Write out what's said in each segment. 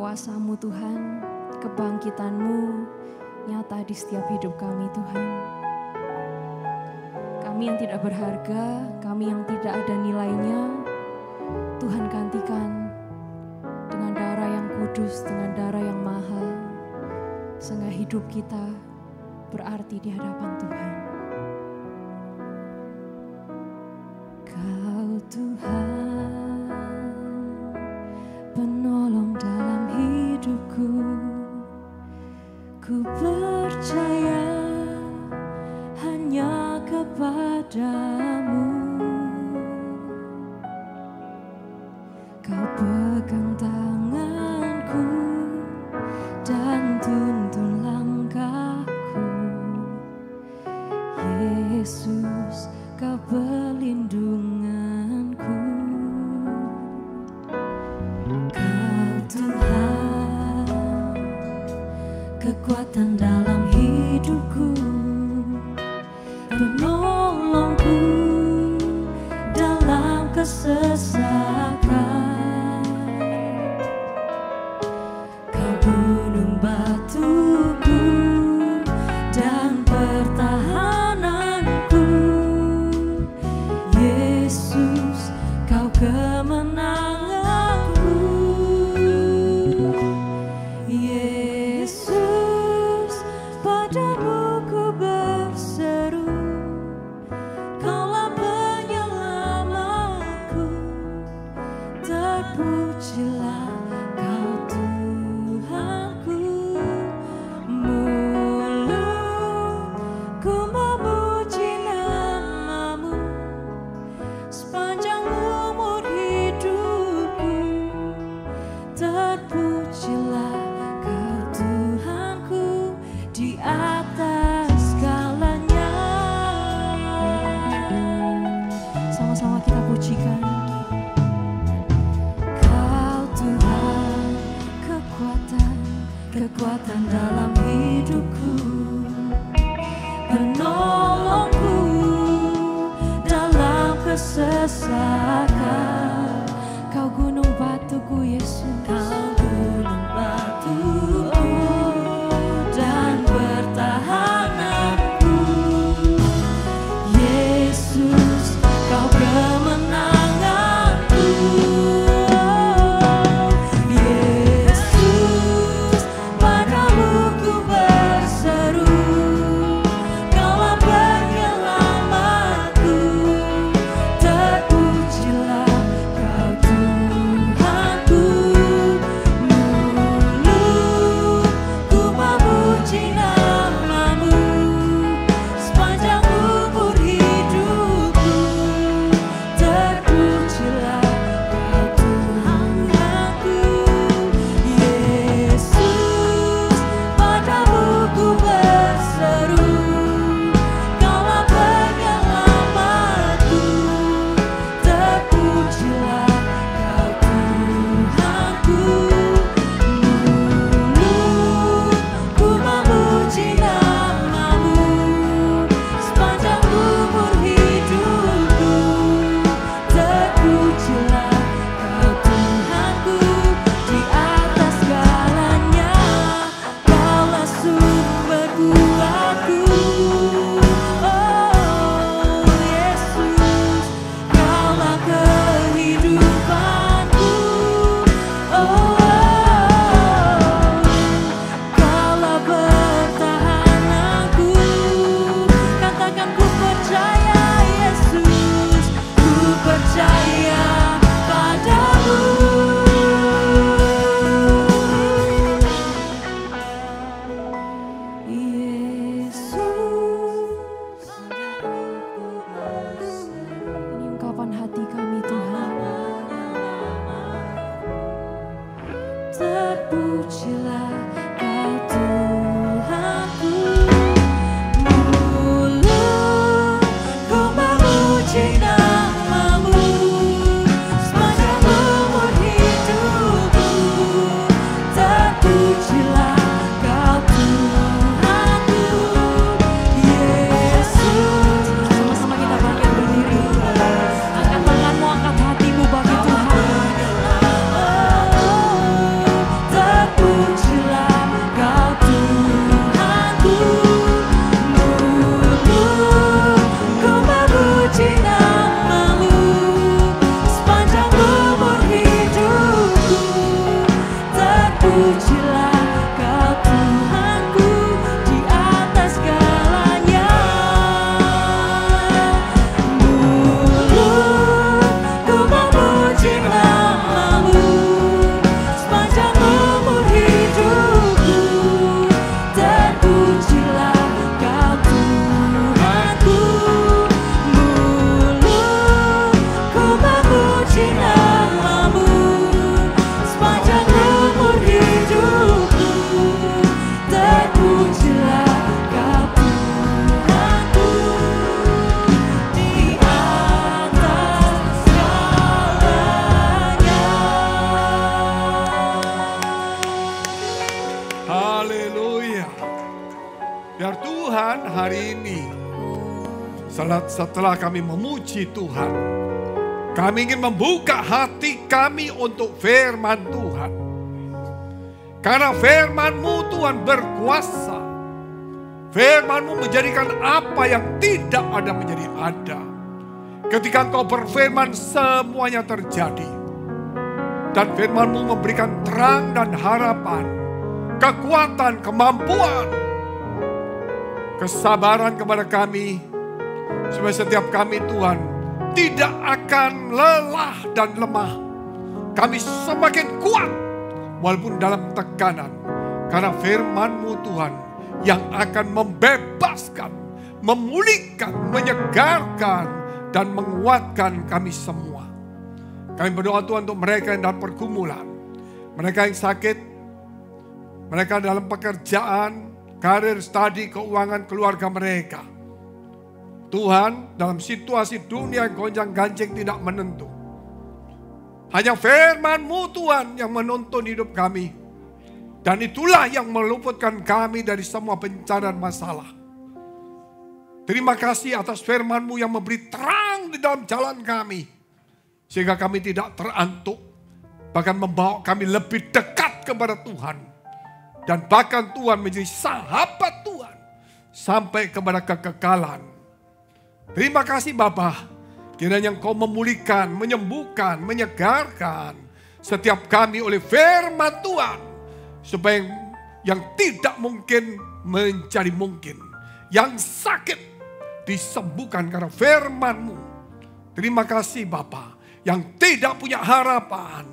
kuasa-Mu Tuhan, kebangkitan-Mu nyata di setiap hidup kami Tuhan. Kami yang tidak berharga, kami yang tidak ada nilainya, Tuhan gantikan dengan darah yang kudus, dengan darah yang mahal, sehingga hidup kita berarti di hadapan Tuhan. Kau Tuhan, penolong dalam hidupku, ku percaya hanya kepadamu. Kau pegang tanganku dan tuntun langkahku, Yesus, Kau pelindunganku. Kau Tuhan, kekuatan dalam hidupku, penolongku dalam kesesakan. Kau gunung batuku dan pertahananku, Yesus, Kau kemenanganku. Yesus, padamu ku berseru, Kaulah penyelamatku. Terpujilah Kau Tuhanku, mulutku memuji nama-Mu sepanjang umur hidupku. Terpujilah Kau Tuhanku di atas segalanya. Sama-sama kita pujikan. Kau Tuhan, kekuatan dalam hidupku, penolongku dalam kesesakan. Kau gunung batuku, Yesus, Kau gunung batuku dan pertahananku, Yesus, Kau kemenanganku. Yesus, padamu ku berseru, Kaulah penyelamatku. Terpuji Setelah kami memuji Tuhan, kami ingin membuka hati kami untuk firman Tuhan. Karena firman-Mu Tuhan berkuasa. Firman-Mu menjadikan apa yang tidak ada menjadi ada. Ketika Engkau berfirman, semuanya terjadi. Dan firman-Mu memberikan terang dan harapan, kekuatan, kemampuan, kesabaran kepada kami. Supaya setiap kami Tuhan tidak akan lelah dan lemah. Kami semakin kuat walaupun dalam tekanan. Karena firman-Mu Tuhan yang akan membebaskan, memulihkan, menyegarkan, dan menguatkan kami semua. Kami berdoa Tuhan untuk mereka yang dalam pergumulan, mereka yang sakit, mereka dalam pekerjaan, karir, studi, keuangan, keluarga mereka. Tuhan, dalam situasi dunia yang gonjang-ganjing tidak menentu, hanya firman-Mu Tuhan yang menuntun hidup kami. Dan itulah yang meluputkan kami dari semua bencana dan masalah. Terima kasih atas firman-Mu yang memberi terang di dalam jalan kami. Sehingga kami tidak terantuk. Bahkan membawa kami lebih dekat kepada Tuhan. Dan bahkan Tuhan menjadi sahabat Tuhan. Sampai kepada kekekalan. Terima kasih Bapa. Kiranya Engkau memulihkan, menyembuhkan, menyegarkan setiap kami oleh firman Tuhan. Supaya yang tidak mungkin menjadi mungkin. Yang sakit disembuhkan karena firman-Mu. Terima kasih Bapa. Yang tidak punya harapan,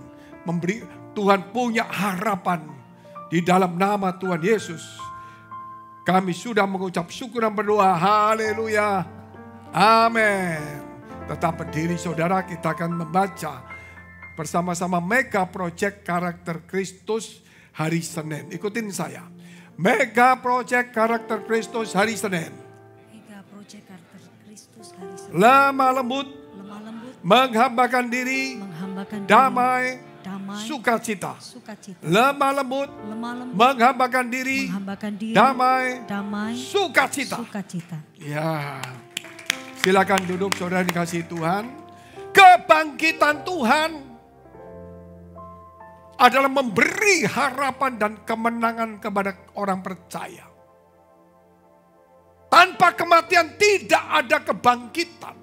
memberi Tuhan punya harapan. Di dalam nama Tuhan Yesus. Kami sudah mengucap syukur dan berdoa. Haleluya. Amin. Tetap berdiri saudara, kita akan membaca bersama-sama Mega Project Karakter Kristus hari Senin. Ikutin saya. Mega Project Karakter Kristus hari Senin. Mega Project Karakter Kristus hari Senin. Lemah lembut, menghambakan diri, damai, sukacita. Lemah lembut, menghambakan diri, damai, sukacita. Ya, silakan duduk saudara dikasihi Tuhan. Kebangkitan Tuhan adalah memberi harapan dan kemenangan kepada orang percaya. Tanpa kematian tidak ada kebangkitan.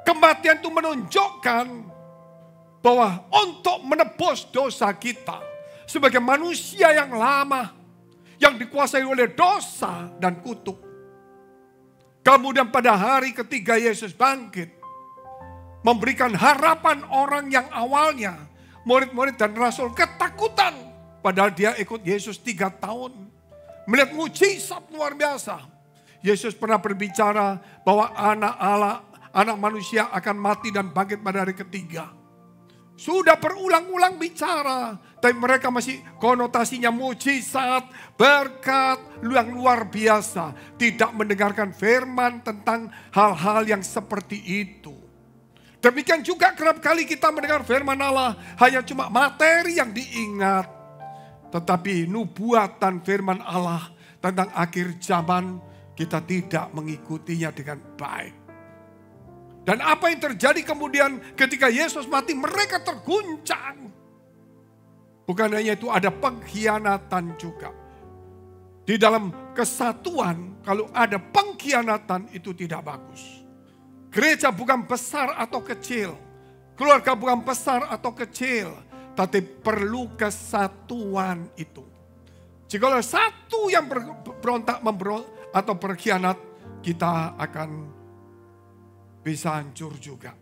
Kematian itu menunjukkan bahwa untuk menebus dosa kita sebagai manusia yang lama, yang dikuasai oleh dosa dan kutuk. Kemudian pada hari ketiga Yesus bangkit, memberikan harapan orang yang awalnya murid-murid dan rasul ketakutan. Padahal dia ikut Yesus 3 tahun. Melihat mujizat luar biasa. Yesus pernah berbicara bahwa anak Allah, anak manusia akan mati dan bangkit pada hari ketiga. Sudah berulang-ulang bicara. Tapi mereka masih konotasinya mujizat, berkat, yang luar biasa. Tidak mendengarkan firman tentang hal-hal yang seperti itu. Demikian juga kerap kali kita mendengar firman Allah hanya cuma materi yang diingat. Tetapi nubuatan firman Allah tentang akhir zaman kita tidak mengikutinya dengan baik. Dan apa yang terjadi kemudian ketika Yesus mati, mereka terguncang. Bukan hanya itu, ada pengkhianatan juga. Di dalam kesatuan kalau ada pengkhianatan itu tidak bagus. Gereja bukan besar atau kecil. Keluarga bukan besar atau kecil. Tapi perlu kesatuan itu. Jika ada satu yang berontak atau berkhianat, kita akan bisa hancur juga.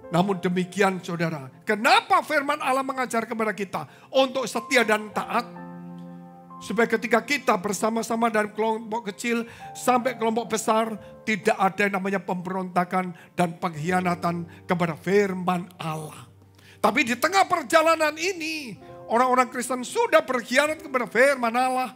Namun demikian saudara, kenapa firman Allah mengajar kepada kita untuk setia dan taat? Supaya ketika kita bersama-sama dari kelompok kecil sampai kelompok besar, tidak ada yang namanya pemberontakan dan pengkhianatan kepada firman Allah. Tapi di tengah perjalanan ini, orang-orang Kristen sudah berkhianat kepada firman Allah.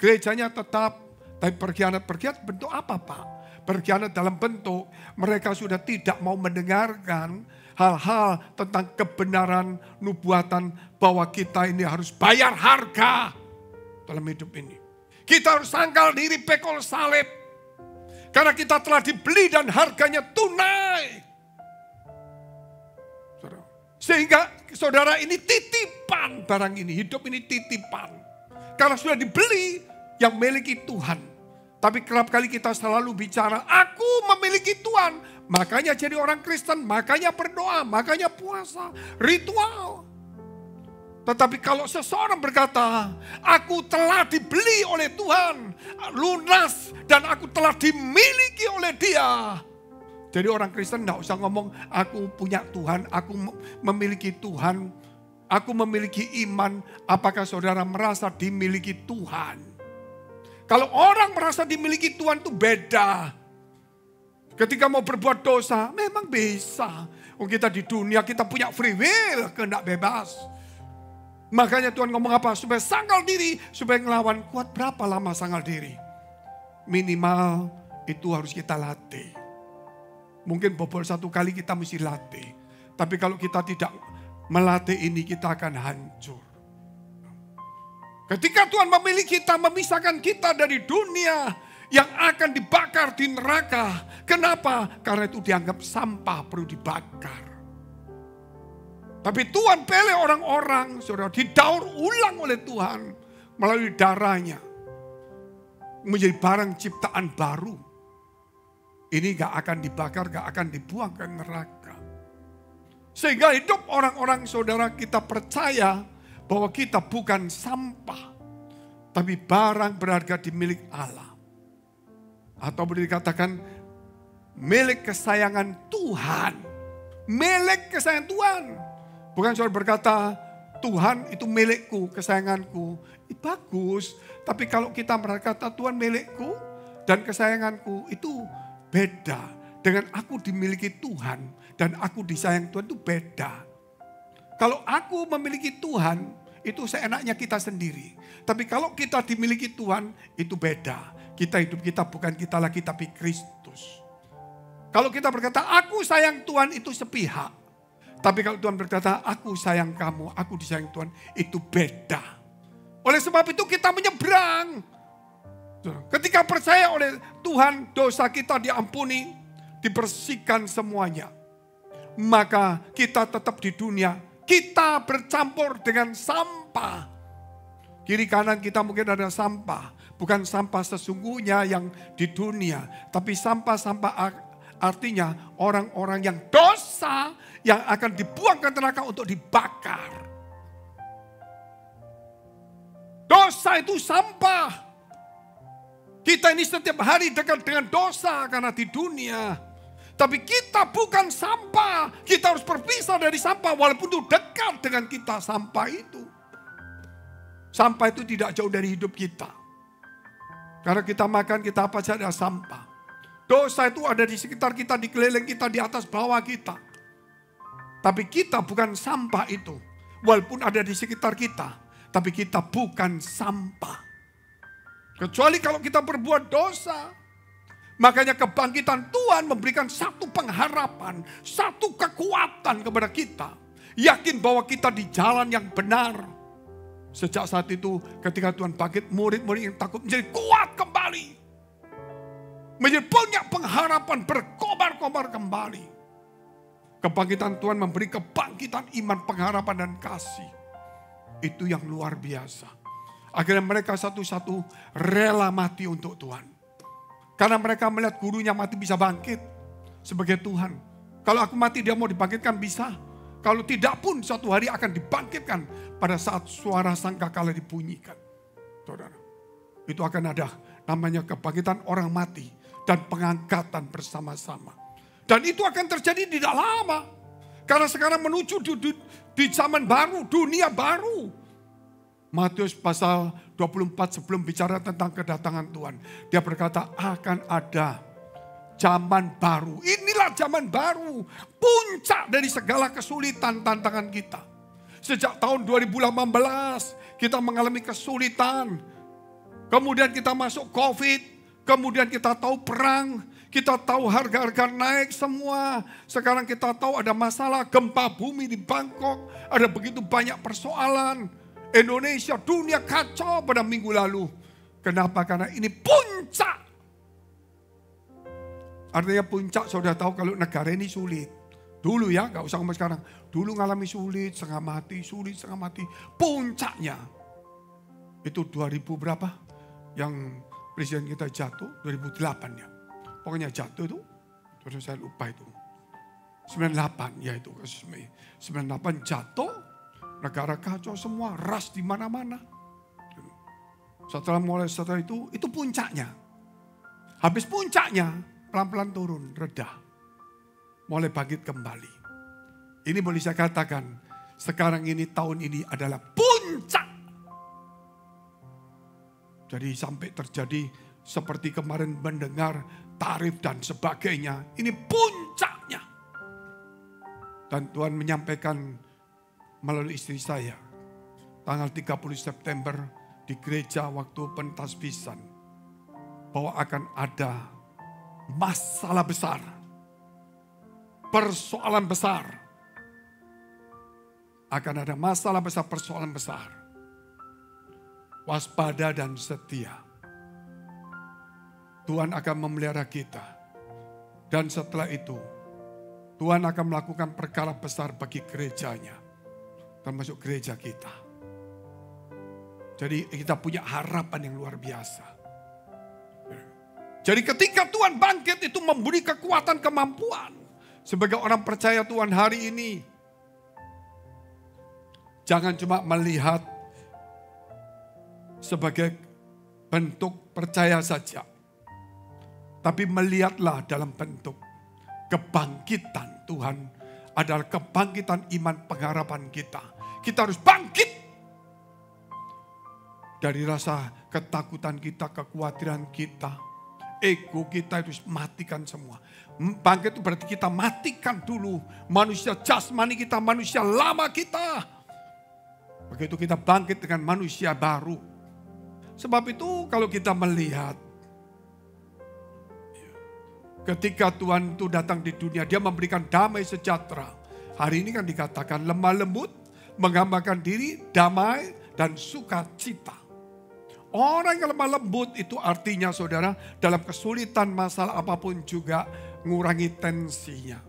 Gerejanya tetap, tapi berkhianat bentuk apa Pak? Berkhianat dalam bentuk mereka sudah tidak mau mendengarkan hal-hal tentang kebenaran nubuatan bahwa kita ini harus bayar harga dalam hidup ini. Kita harus sangkal diri, pikul salib. Karena kita telah dibeli dan harganya tunai. Sehingga saudara ini titipan barang ini. Hidup ini titipan. Karena sudah dibeli yang memiliki Tuhan. Tapi kerap kali kita selalu bicara, aku memiliki Tuhan. Makanya jadi orang Kristen, makanya berdoa, makanya puasa, ritual. Tetapi kalau seseorang berkata, aku telah dibeli oleh Tuhan, lunas, dan aku telah dimiliki oleh Dia. Jadi orang Kristen tidak usah ngomong, aku punya Tuhan, aku memiliki Tuhan, aku memiliki iman. Apakah saudara merasa dimiliki Tuhan? Kalau orang merasa dimiliki Tuhan itu beda. Ketika mau berbuat dosa, memang bisa. Kita di dunia, kita punya free will, kehendak bebas. Makanya Tuhan ngomong apa? Supaya sangkal diri, supaya ngelawan. Kuat berapa lama sangkal diri? Minimal itu harus kita latih. Mungkin bobol 1 kali kita mesti latih. Tapi kalau kita tidak melatih ini, kita akan hancur. Ketika Tuhan memilih kita, memisahkan kita dari dunia yang akan dibakar di neraka. Kenapa? Karena itu dianggap sampah, perlu dibakar. Tapi Tuhan pilih orang-orang, saudara, didaur ulang oleh Tuhan melalui darahnya. Menjadi barang ciptaan baru. Ini gak akan dibakar, gak akan dibuang ke neraka. Sehingga hidup orang-orang saudara kita percaya bahwa kita bukan sampah, tapi barang berharga dimilik Allah. Atau boleh dikatakan milik kesayangan Tuhan. Milik kesayangan Tuhan. Bukan saudara berkata, Tuhan itu milikku, kesayanganku. Bagus, tapi kalau kita berkata Tuhan milikku dan kesayanganku, itu beda. Dengan aku dimiliki Tuhan dan aku disayang Tuhan itu beda. Kalau aku memiliki Tuhan, itu seenaknya kita sendiri. Tapi kalau kita dimiliki Tuhan, itu beda. Hidup kita bukan kita lagi, tapi Kristus. Kalau kita berkata, aku sayang Tuhan, itu sepihak. Tapi kalau Tuhan berkata, aku sayang kamu, aku disayang Tuhan, itu beda. Oleh sebab itu kita menyeberang. Ketika percaya oleh Tuhan, dosa kita diampuni, dibersihkan semuanya. Maka kita tetap di dunia. Kita bercampur dengan sampah. Kiri kanan kita mungkin ada sampah. Bukan sampah sesungguhnya yang di dunia. Tapi sampah-sampah artinya orang-orang yang dosa. Yang akan dibuang ke neraka untuk dibakar. Dosa itu sampah. Kita ini setiap hari dekat dengan dosa karena di dunia. Tapi kita bukan sampah. Kita harus berpisah dari sampah walaupun itu dekat dengan kita sampah itu. Sampah itu tidak jauh dari hidup kita. Karena kita makan, kita apa saja ada sampah. Dosa itu ada di sekitar kita, di keliling kita, di atas bawah kita. Tapi kita bukan sampah itu. Walaupun ada di sekitar kita. Tapi kita bukan sampah. Kecuali kalau kita berbuat dosa. Makanya kebangkitan Tuhan memberikan satu pengharapan, satu kekuatan kepada kita. Yakin bahwa kita di jalan yang benar. Sejak saat itu ketika Tuhan bangkit, murid-murid yang takut menjadi kuat kembali. Menjadi punya pengharapan, berkobar-kobar kembali. Kebangkitan Tuhan memberi kebangkitan iman, pengharapan dan kasih. Itu yang luar biasa. Akhirnya mereka satu-satu rela mati untuk Tuhan. Karena mereka melihat gurunya mati bisa bangkit sebagai Tuhan. Kalau aku mati dia mau dibangkitkan bisa. Kalau tidak pun suatu hari akan dibangkitkan pada saat suara sangkakala dibunyikan. Saudara, itu akan ada namanya kebangkitan orang mati dan pengangkatan bersama-sama. Dan itu akan terjadi tidak lama. Karena sekarang menuju di zaman baru, dunia baru. Matius pasal 24 sebelum bicara tentang kedatangan Tuhan. Dia berkata akan ada zaman baru. Inilah zaman baru. Puncak dari segala kesulitan tantangan kita. Sejak tahun 2018 kita mengalami kesulitan. Kemudian kita masuk COVID. Kemudian kita tahu perang. Kita tahu harga-harga naik semua. Sekarang kita tahu ada masalah gempa bumi di Bangkok. Ada begitu banyak persoalan. Indonesia, dunia kacau pada minggu lalu. Kenapa? Karena ini puncak Artinya puncak saudara tahu kalau negara ini sulit. Dulu ya, gak usah ngomong sekarang. Dulu ngalami sulit, setengah mati. Puncaknya itu 2000 berapa? Yang presiden kita jatuh, 2008 ya. Pokoknya jatuh itu, terus saya lupa itu. 98 ya itu kasus Mei. 98 jatuh, negara kacau semua, ras di mana-mana. Setelah itu puncaknya. Habis puncaknya, pelan-pelan turun, reda. Mulai bangkit kembali. Ini boleh saya katakan, sekarang ini tahun ini adalah puncak. Jadi sampai terjadi seperti kemarin mendengar tarif dan sebagainya. Ini puncaknya. Dan Tuhan menyampaikan melalui istri saya. Tanggal 30 September di gereja waktu pentasbisan. Bahwa akan ada masalah besar. Persoalan besar. Akan ada masalah besar, persoalan besar. Waspada dan setia. Tuhan akan memelihara kita. Dan setelah itu, Tuhan akan melakukan perkara besar bagi gerejanya. Termasuk gereja kita. Jadi kita punya harapan yang luar biasa. Jadi ketika Tuhan bangkit itu memberi kekuatan, kemampuan. Sebagai orang percaya Tuhan hari ini, jangan cuma melihat sebagai bentuk percaya saja. Tapi melihatlah dalam bentuk kebangkitan Tuhan adalah kebangkitan iman pengharapan kita. Kita harus bangkit dari rasa ketakutan kita, kekhawatiran kita, ego kita itu matikan semua. Bangkit itu berarti kita matikan dulu manusia jasmani kita, manusia lama kita. Begitu kita bangkit dengan manusia baru. Sebab itu kalau kita melihat ketika Tuhan itu datang di dunia, dia memberikan damai sejahtera. Hari ini kan dikatakan lemah lembut, menggambarkan diri, damai dan sukacita. Orang yang lemah lembut itu artinya saudara dalam kesulitan masalah apapun juga ngurangi tensinya.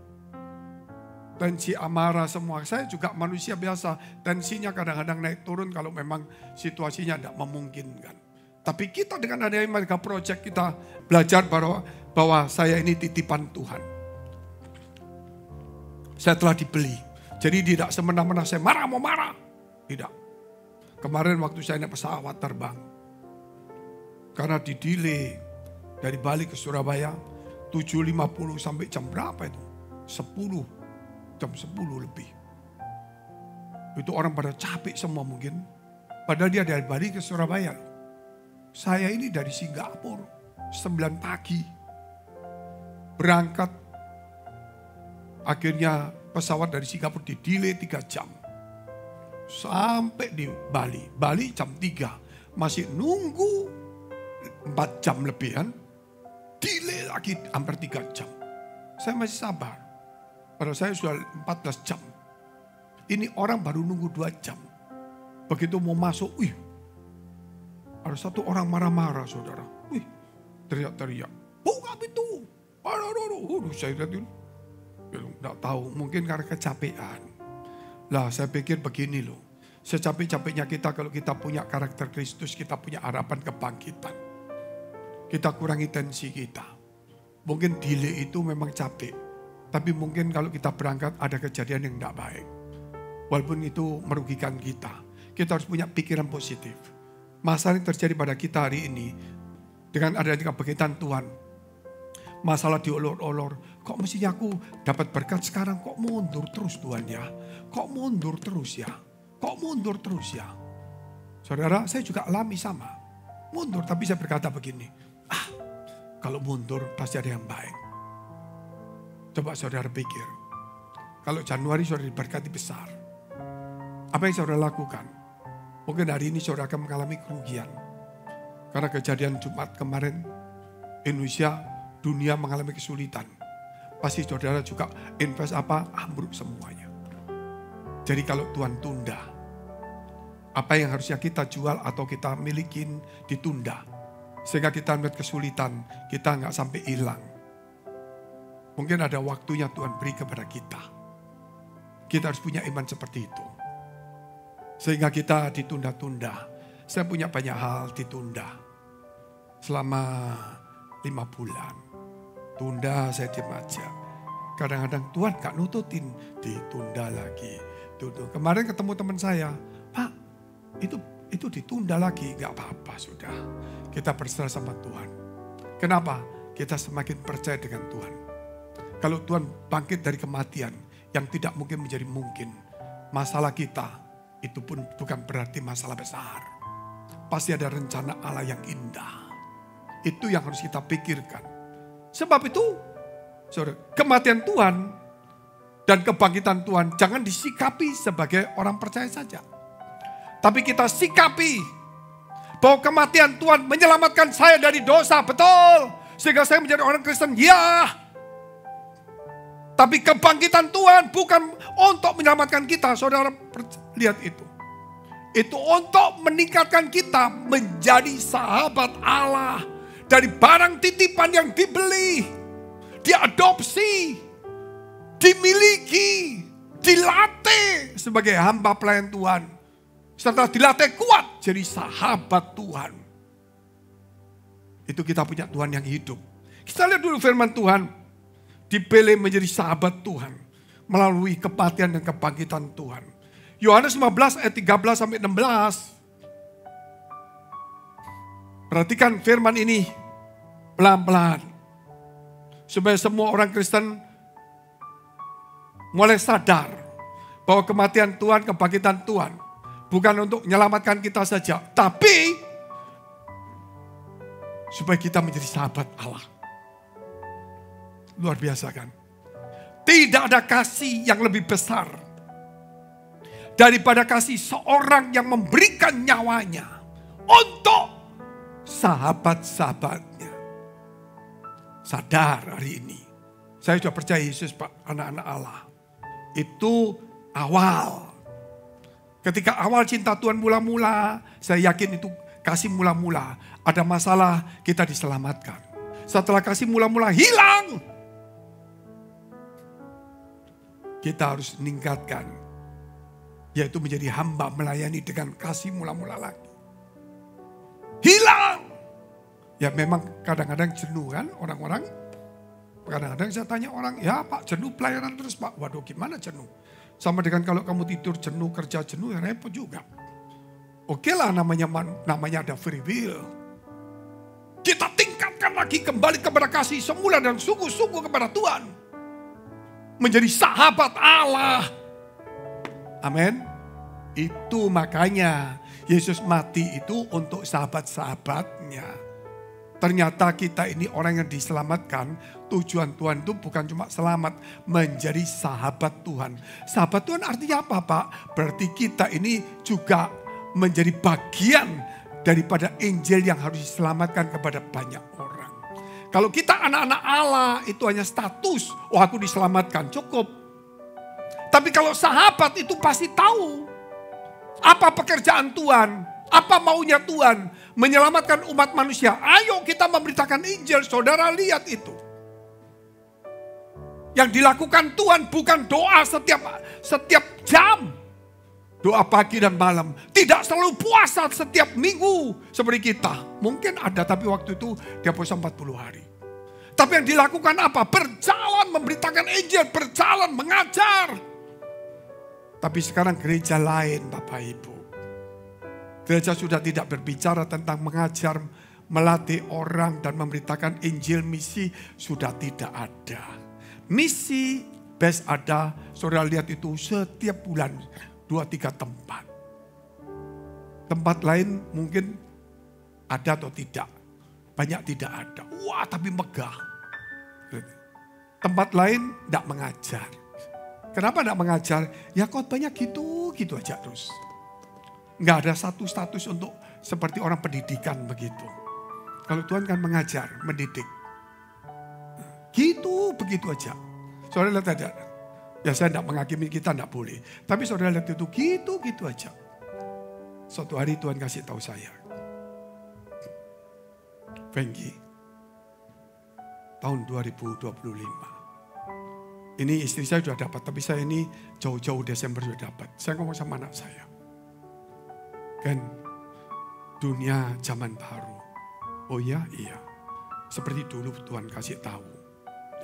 Tensi amarah semua. Saya juga manusia biasa. Tensinya kadang-kadang naik turun kalau memang situasinya tidak memungkinkan. Tapi kita dengan adanya Mega Project kita belajar bahwa saya ini titipan Tuhan. Saya telah dibeli. Jadi tidak semena-mena saya mau marah. Tidak. Kemarin waktu saya naik pesawat terbang. Karena di-delay dari Bali ke Surabaya 7.50 sampai jam berapa itu? 10, jam 10 lebih. Itu orang pada capek semua mungkin. Padahal dia dari Bali ke Surabaya. Saya ini dari Singapura 9 pagi. Berangkat. Akhirnya pesawat dari Singapura di-delay 3 jam. Sampai di Bali. Bali jam 3. Masih nunggu 4 jam lebihan, delay lagi hampir 3 jam. Saya masih sabar. Padahal saya sudah 14 jam. Ini orang baru nunggu 2 jam. Begitu mau masuk, ada satu orang marah-marah saudara. Teriak-teriak. Buka pintu. Saya lihat dulu. Tidak tahu, mungkin karena kecapean. Lah saya pikir begini loh. Secapek-capeknya kita kalau kita punya karakter Kristus, kita punya harapan kebangkitan. Kita kurangi tensi kita. Mungkin delay itu memang capek. Tapi mungkin kalau kita berangkat ada kejadian yang tidak baik. Walaupun itu merugikan kita. Kita harus punya pikiran positif. Masalah yang terjadi pada kita hari ini. Dengan adanya kebangkitan Tuhan. Masalah diolor-olor. Kok mestinya aku dapat berkat sekarang. Kok mundur terus Tuhan ya. Kok mundur terus ya. Kok mundur terus ya. Saudara saya juga alami sama. Mundur tapi saya berkata begini. Kalau mundur pasti ada yang baik. Coba saudara pikir. Kalau Januari saudara diberkati besar. Apa yang saudara lakukan? Mungkin hari ini saudara akan mengalami kerugian. Karena kejadian Jumat kemarin. Indonesia, dunia mengalami kesulitan. Pasti saudara juga invest ambruk semuanya. Jadi kalau Tuhan tunda. Apa yang harusnya kita jual atau kita milikin ditunda. Sehingga kita melihat kesulitan, kita nggak sampai hilang. Mungkin ada waktunya Tuhan beri kepada kita. Kita harus punya iman seperti itu. Sehingga kita ditunda-tunda. Saya punya banyak hal ditunda. Selama 5 bulan. Tunda, saya diam aja. Kadang-kadang Tuhan gak nututin. Ditunda lagi. Kemarin ketemu teman saya. Pak, itu ditunda lagi. Gak apa-apa sudah. Kita berserah sama Tuhan. Kenapa? Kita semakin percaya dengan Tuhan. Kalau Tuhan bangkit dari kematian. Yang tidak mungkin menjadi mungkin. Masalah kita. Itu pun bukan berarti masalah besar. Pasti ada rencana Allah yang indah. Itu yang harus kita pikirkan. Sebab itu, saudara, kematian Tuhan dan kebangkitan Tuhan jangan disikapi sebagai orang percaya saja. Tapi kita sikapi bahwa kematian Tuhan menyelamatkan saya dari dosa, betul. Sehingga saya menjadi orang Kristen, ya. Tapi kebangkitan Tuhan bukan untuk menyelamatkan kita, saudara lihat itu. Itu untuk meningkatkan kita menjadi sahabat Allah. Dari barang titipan yang dibeli, diadopsi, dimiliki, dilatih sebagai hamba pelayan Tuhan. Setelah dilatih kuat jadi sahabat Tuhan. Itu kita punya Tuhan yang hidup. Kita lihat dulu firman Tuhan. Dipilih menjadi sahabat Tuhan. Melalui kematian dan kebangkitan Tuhan. Yohanes 15 ayat 13 sampai 16. Perhatikan firman ini pelan-pelan. Supaya semua orang Kristen mulai sadar bahwa kematian Tuhan, kebangkitan Tuhan bukan untuk menyelamatkan kita saja. Tapi supaya kita menjadi sahabat Allah. Luar biasa kan? Tidak ada kasih yang lebih besar daripada kasih seorang yang memberikan nyawanya untuk sahabat-sahabatnya. Sadar hari ini. Saya sudah percaya Yesus, Pak, anak-anak Allah. Itu awal. Ketika awal cinta Tuhan mula-mula, saya yakin itu kasih mula-mula. Ada masalah, kita diselamatkan. Setelah kasih mula-mula hilang, kita harus meningkatkan. Yaitu menjadi hamba melayani dengan kasih mula-mula lagi. Hilang. Ya memang kadang-kadang jenuh kan orang-orang. Kadang-kadang saya tanya orang, ya Pak jenuh pelayanan terus Pak. Waduh gimana jenuh? Sama dengan kalau kamu tidur jenuh, kerja jenuh, ya repot juga. Oke lah namanya ada free will. Kita tingkatkan lagi kembali kepada kasih semula dan sungguh-sungguh kepada Tuhan. Menjadi sahabat Allah. Amin. Itu makanya Yesus mati itu untuk sahabat-sahabatnya. Ternyata kita ini orang yang diselamatkan. Tujuan Tuhan itu bukan cuma selamat. Menjadi sahabat Tuhan. Sahabat Tuhan artinya apa Pak? Berarti kita ini juga menjadi bagian daripada Injil yang harus diselamatkan kepada banyak orang. Kalau kita anak-anak Allah itu hanya status. Oh aku diselamatkan, cukup. Tapi kalau sahabat itu pasti tahu. Apa pekerjaan Tuhan? Apa maunya Tuhan? Menyelamatkan umat manusia. Ayo kita memberitakan Injil. Saudara lihat itu. Yang dilakukan Tuhan bukan doa setiap jam. Doa pagi dan malam. Tidak selalu puasa setiap minggu seperti kita. Mungkin ada tapi waktu itu dia puasa 40 hari. Tapi yang dilakukan apa? Berjalan memberitakan Injil. Berjalan mengajar. Tapi sekarang gereja lain Bapak Ibu. Gereja sudah tidak berbicara tentang mengajar, melatih orang dan memberitakan Injil, misi sudah tidak ada. Misi best ada, saudara lihat itu setiap bulan 2-3 tempat. Tempat lain mungkin ada atau tidak. Banyak tidak ada. Wah tapi megah. Tempat lain tidak mengajar. Kenapa tidak mengajar? Ya khotbahnya gitu aja terus. Nggak ada satu status untuk seperti orang pendidikan begitu. Kalau Tuhan kan mengajar, mendidik. Gitu, begitu aja. Saudara lihat aja. Ya saya tidak menghakimi kita, tidak boleh. Tapi saudara lihat itu gitu aja. Suatu hari Tuhan kasih tahu saya. Fengki, tahun 2025. Ini istri saya sudah dapat, tapi saya ini jauh-jauh Desember sudah dapat. Saya ngomong sama anak saya. Kan dunia zaman baru. Oh ya, iya. Seperti dulu Tuhan kasih tahu.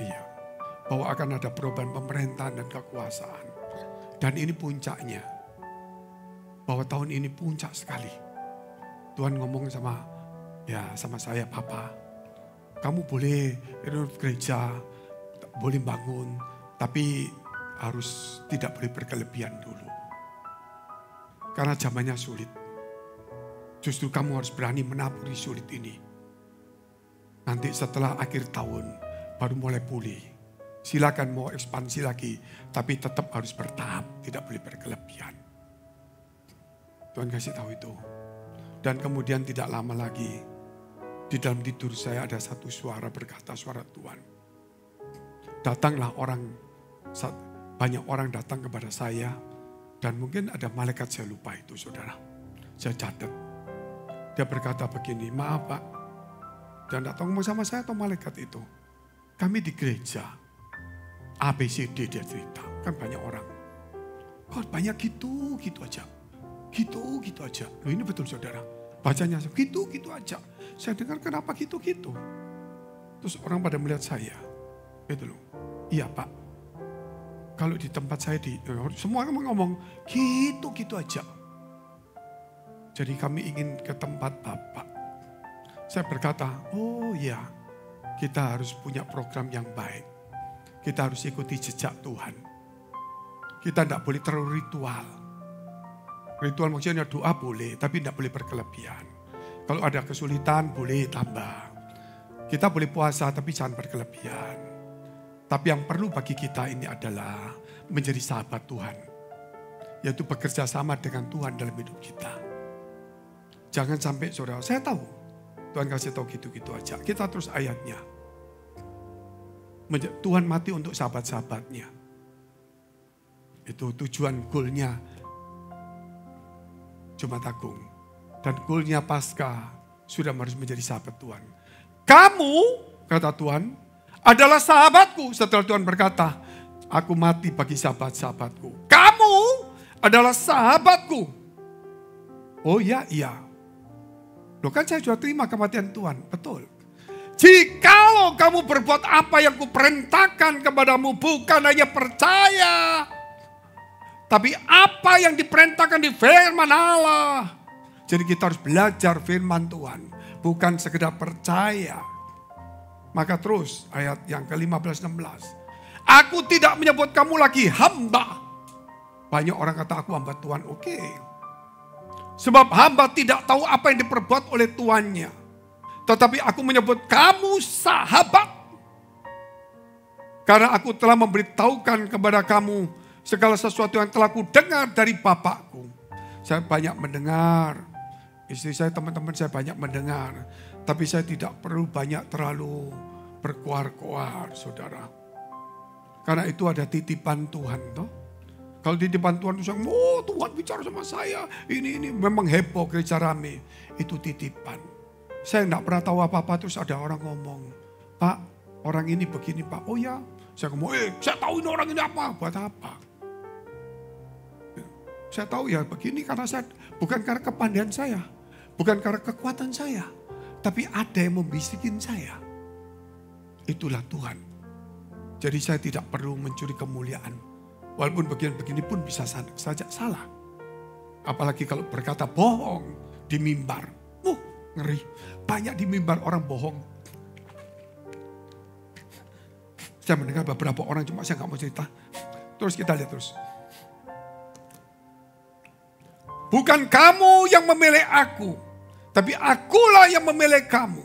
Iya. Bahwa akan ada perubahan pemerintahan dan kekuasaan. Dan ini puncaknya. Bahwa tahun ini puncak sekali. Tuhan ngomong sama saya, Papa. Kamu boleh gereja, boleh bangun. Tapi harus tidak boleh berkelebihan dulu. Karena zamannya sulit. Justru kamu harus berani menaburi sulit ini. Nanti setelah akhir tahun baru mulai pulih. Silakan mau ekspansi lagi. Tapi tetap harus bertahap. Tidak boleh berkelebihan. Tuhan kasih tahu itu. Dan kemudian tidak lama lagi. Di dalam tidur saya ada satu suara berkata, suara Tuhan. Datanglah banyak orang datang kepada saya. Dan mungkin ada malaikat, saya lupa itu saudara. Saya catat. Dia berkata begini, maaf Pak. Dan datang ngomong sama saya atau malaikat itu. Kami di gereja. ABCD dia cerita. Kan banyak orang. Kok banyak gitu aja. Gitu aja. Loh ini betul saudara. Bacanya gitu aja. Saya dengar kenapa gitu. Terus orang pada melihat saya. Gitu loh. Iya Pak. Kalau di tempat saya semua orang ngomong gitu aja. Jadi kami ingin ke tempat Bapak. Saya berkata, oh ya, kita harus punya program yang baik. Kita harus ikuti jejak Tuhan. Kita tidak boleh terlalu ritual. Ritual maksudnya doa boleh, tapi tidak boleh berkelebihan. Kalau ada kesulitan boleh tambah. Kita boleh puasa, tapi jangan berkelebihan. Tapi yang perlu bagi kita ini adalah menjadi sahabat Tuhan. Yaitu bekerja sama dengan Tuhan dalam hidup kita. Jangan sampai saudara, saya tahu. Tuhan kasih tahu gitu-gitu aja. Kita terus ayatnya. Tuhan mati untuk sahabat-sahabatnya. Itu tujuan goalnya Jumat Agung. Dan goalnya Paskah sudah harus menjadi sahabat Tuhan. Kamu, kata Tuhan, adalah sahabatku. Setelah Tuhan berkata, aku mati bagi sahabat-sahabatku. Kamu adalah sahabatku. Oh iya. Loh kan saya sudah terima kematian Tuhan. Betul. Jikalau kamu berbuat apa yang kuperintahkan kepadamu, bukan hanya percaya. Tapi apa yang diperintahkan di firman Allah. Jadi kita harus belajar firman Tuhan. Bukan sekedar percaya. Maka terus ayat yang ke-15-16. Aku tidak menyebut kamu lagi hamba. Banyak orang kata aku hamba Tuhan. Oke. Sebab hamba tidak tahu apa yang diperbuat oleh tuannya. Tetapi aku menyebut kamu sahabat. Karena aku telah memberitahukan kepada kamu segala sesuatu yang telah kudengar dari Bapakku. Saya banyak mendengar. Istri saya, teman-teman saya banyak mendengar. Tapi saya tidak perlu banyak terlalu berkoar-koar, saudara. Karena itu ada titipan Tuhan, toh. Kalau titipan Tuhan itu, oh Tuhan bicara sama saya. Ini memang heboh gereja rame. Itu titipan. Saya tidak pernah tahu apa-apa, terus ada orang ngomong. Pak, orang ini begini Pak. Oh ya, saya ngomong, saya tahu ini orang ini apa. Buat apa? Saya tahu ya begini karena saya, bukan karena kepandaian saya. Bukan karena kekuatan saya. Tapi ada yang membisikin saya. Itulah Tuhan. Jadi saya tidak perlu mencuri kemuliaan. Walaupun begini pun bisa saja salah. Apalagi kalau berkata bohong di mimbar. Ngeri. Banyak di mimbar orang bohong. Saya mendengar beberapa orang, cuma saya gak mau cerita. Terus kita lihat terus. Bukan kamu yang memilih aku. Tapi akulah yang memilih kamu.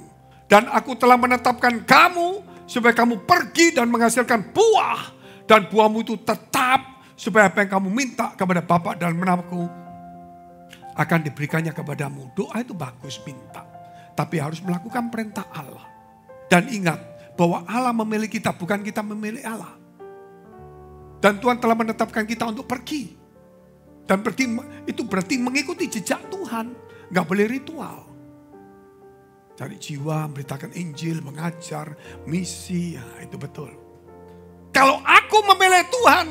Dan aku telah menetapkan kamu supaya kamu pergi dan menghasilkan buah. Dan buahmu itu tetap supaya apa yang kamu minta kepada Bapa dalam namaku akan diberikannya kepadamu. Doa itu bagus minta. Tapi harus melakukan perintah Allah. Dan ingat bahwa Allah memilih kita, bukan kita memilih Allah. Dan Tuhan telah menetapkan kita untuk pergi. Dan pergi itu berarti mengikuti jejak Tuhan. Gak boleh ritual. Cari jiwa, memberitakan Injil, mengajar, misi, ya, itu betul. Kalau aku memilih Tuhan,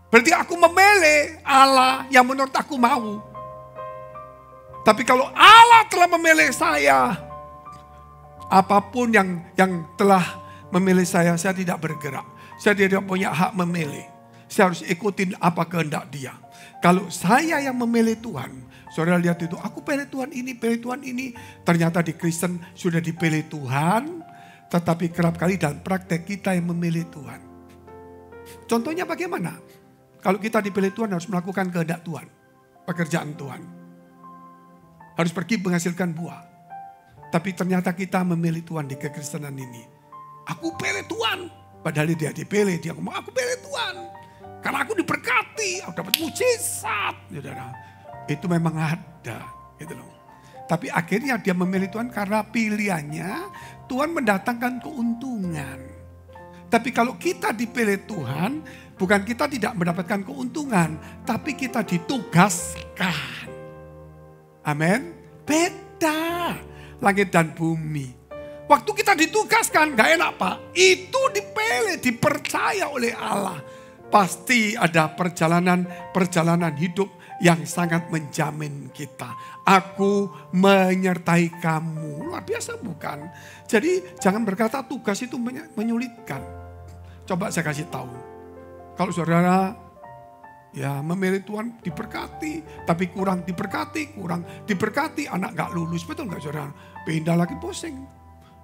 berarti aku memilih Allah yang menurut aku mau. Tapi kalau Allah telah memilih saya, apapun yang telah memilih saya tidak bergerak. Saya tidak punya hak memilih. Saya harus ikutin apa kehendak Dia. Kalau saya yang memilih Tuhan, saudara lihat itu, aku pilih Tuhan ini, pilih Tuhan ini. Ternyata di Kristen sudah dipilih Tuhan, tetapi kerap kali dalam praktek kita yang memilih Tuhan. Contohnya bagaimana? Kalau kita dipilih Tuhan harus melakukan kehendak Tuhan, pekerjaan Tuhan. Harus pergi menghasilkan buah. Tapi ternyata kita memilih Tuhan di kekristenan ini. Aku pilih Tuhan. Padahal dia dipilih, dia ngomong aku pilih Tuhan. Karena aku diberkati, aku dapat mujizat. Saudara, itu memang ada. Gitu loh. Tapi akhirnya dia memilih Tuhan karena pilihannya Tuhan mendatangkan keuntungan. Tapi kalau kita dipilih Tuhan, bukan kita tidak mendapatkan keuntungan, tapi kita ditugaskan. Amin. Beda langit dan bumi. Waktu kita ditugaskan gak enak Pak. Itu dipilih, dipercaya oleh Allah. Pasti ada perjalanan hidup yang sangat menjamin kita. Aku menyertai kamu. Luar biasa bukan? Jadi jangan berkata tugas itu menyulitkan. Coba saya kasih tahu. Kalau saudara ya memilih Tuhan diberkati, tapi kurang diberkati, anak gak lulus, betul gak saudara? Pindah lagi pusing.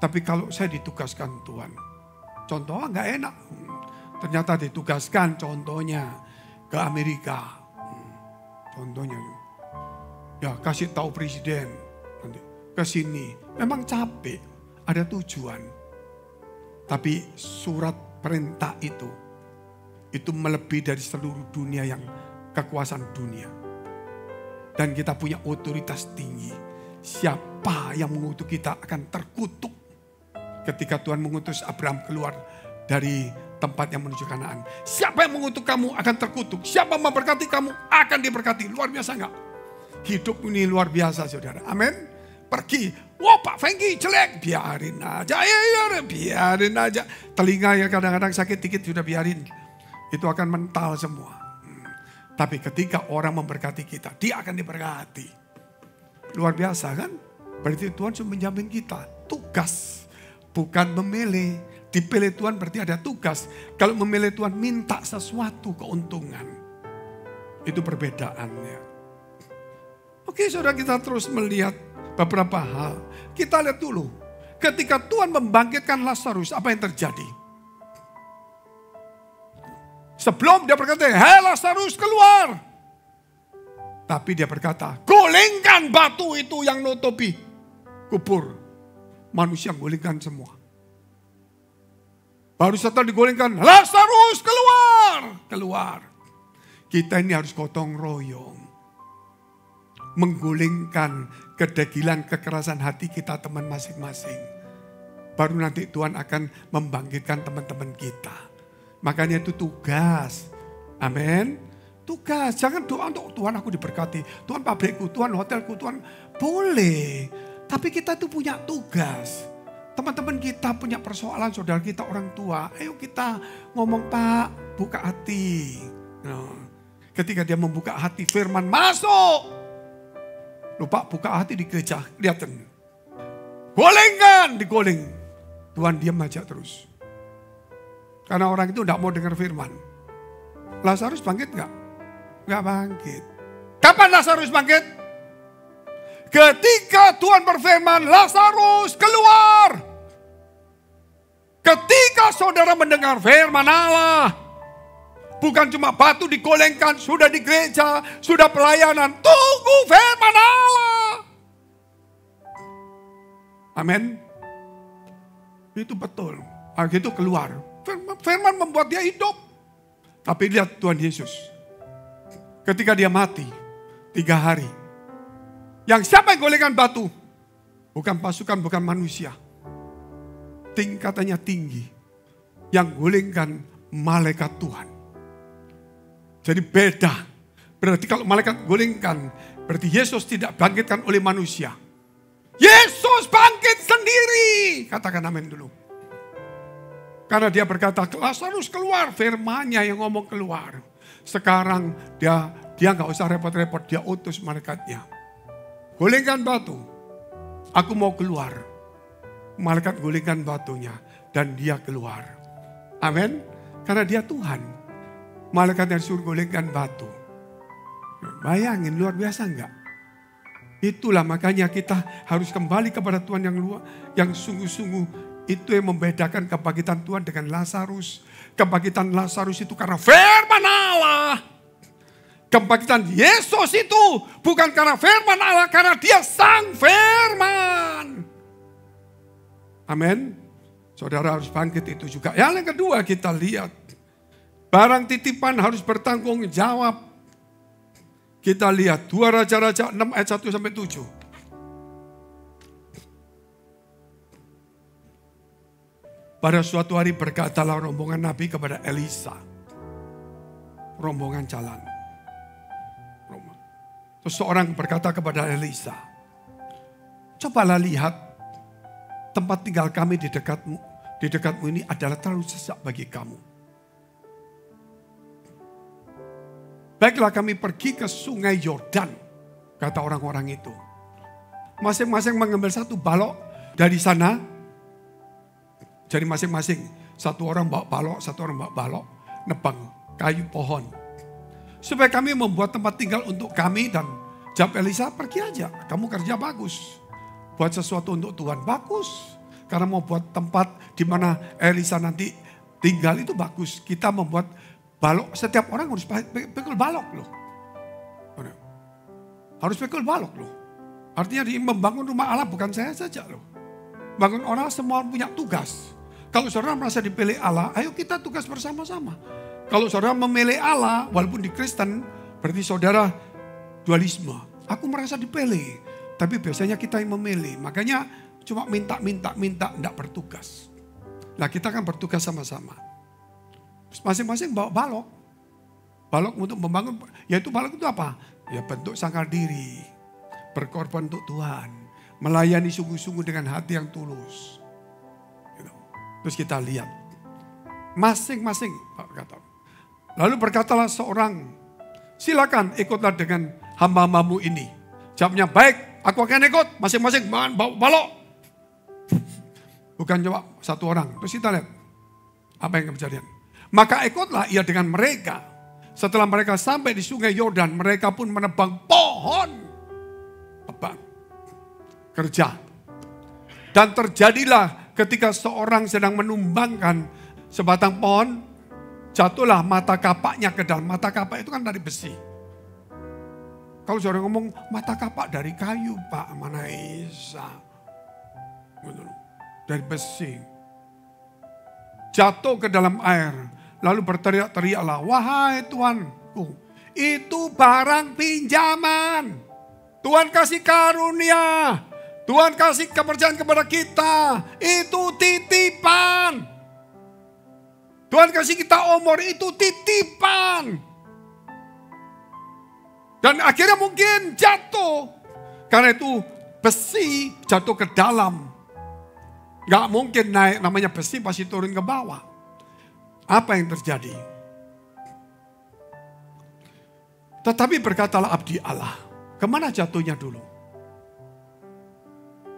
Tapi kalau saya ditugaskan Tuhan, contohnya gak enak. Ternyata ditugaskan contohnya ke Amerika. Contohnya, ya kasih tahu presiden, nanti ke sini. Memang capek, ada tujuan. Tapi surat perintah itu melebihi dari seluruh dunia yang kekuasaan dunia. Dan kita punya otoritas tinggi. Siapa yang mengutuk kita akan terkutuk. Ketika Tuhan mengutus Abraham keluar dari tempat yang menuju Kanaan. Siapa yang mengutuk kamu akan terkutuk. Siapa yang memberkati kamu akan diberkati. Luar biasa enggak? Hidup ini luar biasa saudara. Amin. Pergi. Wah Pak Fengki jelek. Biarin aja. Ya, biarin aja. Telinga ya kadang-kadang sakit dikit sudah biarin. Itu akan mental semua. Tapi ketika orang memberkati kita, dia akan diberkati. Luar biasa kan? Berarti Tuhan sudah menjamin kita. Tugas. Bukan memilih. Dipilih Tuhan berarti ada tugas. Kalau memilih Tuhan minta sesuatu keuntungan. Itu perbedaannya. Oke saudara, kita terus melihat beberapa hal. Kita lihat dulu. Ketika Tuhan membangkitkan Lazarus, apa yang terjadi? Sebelum dia berkata, hei Lazarus keluar. Tapi dia berkata, golengkan batu itu yang nutupi kubur. Manusia golengkan semua. Baru setelah digolengkan, Lazarus keluar. Keluar. Kita ini harus gotong royong. Menggulingkan kedegilan, kekerasan hati kita teman masing-masing. Baru nanti Tuhan akan membangkitkan teman-teman kita. Makanya itu tugas. Amin. Tugas. Jangan doa untuk Tuhan aku diberkati. Tuhan pabrikku, Tuhan hotelku, Tuhan. Boleh. Tapi kita itu punya tugas. Teman-teman kita punya persoalan, saudara kita orang tua. Ayo kita ngomong Pak, buka hati. Ketika dia membuka hati, firman masuk. Lupa buka hati di gereja. Lihat. Golengkan, digoleng. Tuhan diam aja terus. Karena orang itu tidak mau dengar firman. Lazarus bangkit enggak? Enggak bangkit. Kapan Lazarus bangkit? Ketika Tuhan berfirman, Lazarus keluar. Ketika saudara mendengar firman Allah. Bukan cuma batu digolengkan, sudah di gereja, sudah pelayanan. Tunggu firman Allah. Amin. Itu betul. Itu keluar. Firman membuat dia hidup. Tapi lihat Tuhan Yesus. Ketika dia mati 3 hari. Yang siapa yang golengkan batu? Bukan pasukan, bukan manusia. Tingkatannya tinggi. Yang golengkan malaikat Tuhan. Jadi beda. Berarti kalau malaikat golengkan, berarti Yesus tidak bangkitkan oleh manusia. Yesus bangkit sendiri. Katakan amin dulu. Karena dia berkata, Lazarus keluar. Firman-Nya yang ngomong keluar. Sekarang dia nggak usah repot-repot. Dia utus malaikatnya. Gulingkan batu. Aku mau keluar. Malaikat gulingkan batunya. Dan dia keluar. Amin. Karena dia Tuhan. Malaikat yang suruh gulingkan batu. Bayangin, luar biasa enggak? Itulah makanya kita harus kembali kepada Tuhan yang sungguh-sungguh. Itu yang membedakan kebangkitan Tuhan dengan Lazarus. Kebangkitan Lazarus itu karena firman Allah. Kebangkitan Yesus itu bukan karena firman Allah, karena dia sang firman. Amin. Saudara harus bangkit itu juga. Yang kedua kita lihat. Barang titipan harus bertanggung jawab. Kita lihat 2 Raja-Raja 6 ayat 1-7. Pada suatu hari berkatalah rombongan Nabi kepada Elisa. Rombongan jalan. Terus seorang berkata kepada Elisa. Cobalah lihat tempat tinggal kami di dekatmu ini adalah terlalu sesak bagi kamu. Baiklah kami pergi ke sungai Yordan. Kata orang-orang itu. Masing-masing mengambil satu balok dari sana. Jadi masing-masing, satu orang bawa balok, satu orang bawa balok, nebang kayu pohon. Supaya kami membuat tempat tinggal untuk kami dan jawab Elisa, pergi aja, kamu kerja bagus. Buat sesuatu untuk Tuhan, bagus. Karena mau buat tempat di mana Elisa nanti tinggal itu bagus. Kita membuat balok, setiap orang harus pikul balok loh. Harus pikul balok loh. Artinya membangun rumah Allah bukan saya saja loh. Bangun orang semua punya tugas. Kalau saudara merasa dipilih Allah, ayo kita tugas bersama-sama. Kalau saudara memilih Allah, walaupun di Kristen, berarti saudara dualisme. Aku merasa dipilih, tapi biasanya kita yang memilih. Makanya cuma minta, enggak bertugas. Nah kita kan bertugas sama-sama. Masing-masing bawa balok. Balok untuk membangun, yaitu balok itu apa? Ya bentuk sangkal diri, berkorban untuk Tuhan. Melayani sungguh-sungguh dengan hati yang tulus. Terus kita lihat. Masing-masing. Lalu berkatalah seorang. Silakan ikutlah dengan hamba-hambamu ini. Jawabnya baik. Aku akan ikut. Masing-masing bawa balok. Bukan jawab satu orang. Terus kita lihat. Apa yang kejadian. Maka ikutlah ia dengan mereka. Setelah mereka sampai di sungai Yordan. Mereka pun menebang pohon. Kerja. Dan terjadilah ketika seorang sedang menumbangkan sebatang pohon, jatuhlah mata kapaknya ke dalam. Mata kapak itu kan dari besi. Kalau saudara ngomong mata kapak dari kayu, Pak, mana bisa. Dari besi. Jatuh ke dalam air. Lalu berteriak-teriaklah, wahai Tuanku, itu barang pinjaman. Tuhan kasih karunia. Tuhan kasih kepercayaan kepada kita. Itu titipan. Tuhan kasih kita umur, itu titipan. Dan akhirnya mungkin jatuh. Karena itu besi jatuh ke dalam. Gak mungkin naik, namanya besi pasti turun ke bawah. Apa yang terjadi? Tetapi berkatalah abdi Allah. Kemana jatuhnya dulu?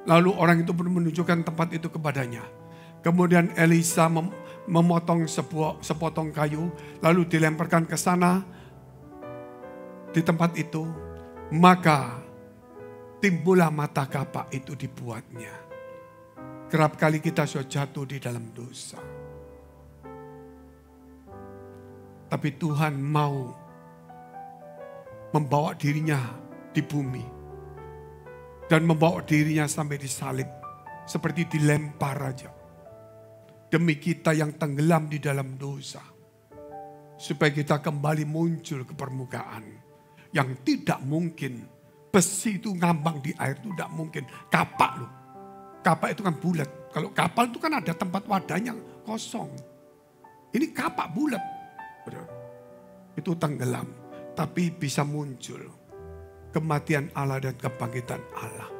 Lalu orang itu pun menunjukkan tempat itu kepadanya. Kemudian Elisa memotong sepotong kayu. Lalu dilemparkan ke sana. Di tempat itu. Maka timbullah mata kapak itu dibuatnya. Kerap kali kita sudah jatuh di dalam dosa. Tapi Tuhan mau membawa dirinya di bumi. Dan membawa dirinya sampai disalib. Seperti dilempar aja. Demi kita yang tenggelam di dalam dosa. Supaya kita kembali muncul ke permukaan. Yang tidak mungkin. Besi itu ngambang di air itu tidak mungkin. Kapak loh. Kapak itu kan bulat. Kalau kapal itu kan ada tempat wadahnya kosong. Ini kapak bulat. Itu tenggelam. Tapi bisa muncul. Kematian Allah dan kebangkitan Allah.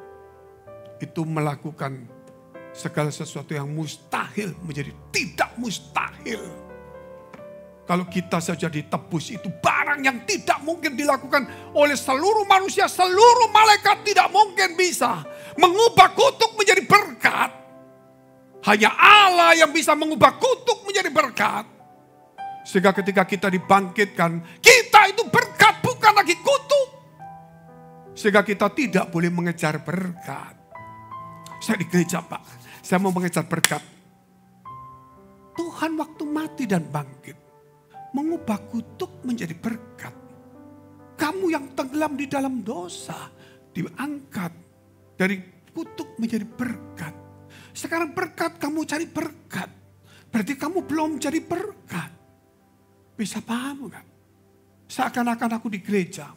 Itu melakukan segala sesuatu yang mustahil menjadi tidak mustahil. Kalau kita saja ditebus, itu barang yang tidak mungkin dilakukan oleh seluruh manusia, seluruh malaikat tidak mungkin bisa mengubah kutuk menjadi berkat. Hanya Allah yang bisa mengubah kutuk menjadi berkat. Sehingga ketika kita dibangkitkan, kita itu berkat, bukan lagi kutuk. Sehingga kita tidak boleh mengejar berkat. Saya di gereja, Pak, saya mau mengejar berkat. Tuhan waktu mati dan bangkit, mengubah kutuk menjadi berkat. Kamu yang tenggelam di dalam dosa, diangkat dari kutuk menjadi berkat. Sekarang berkat, kamu cari berkat. Berarti kamu belum jadi berkat. Bisa paham gak? Seakan-akan aku di gereja.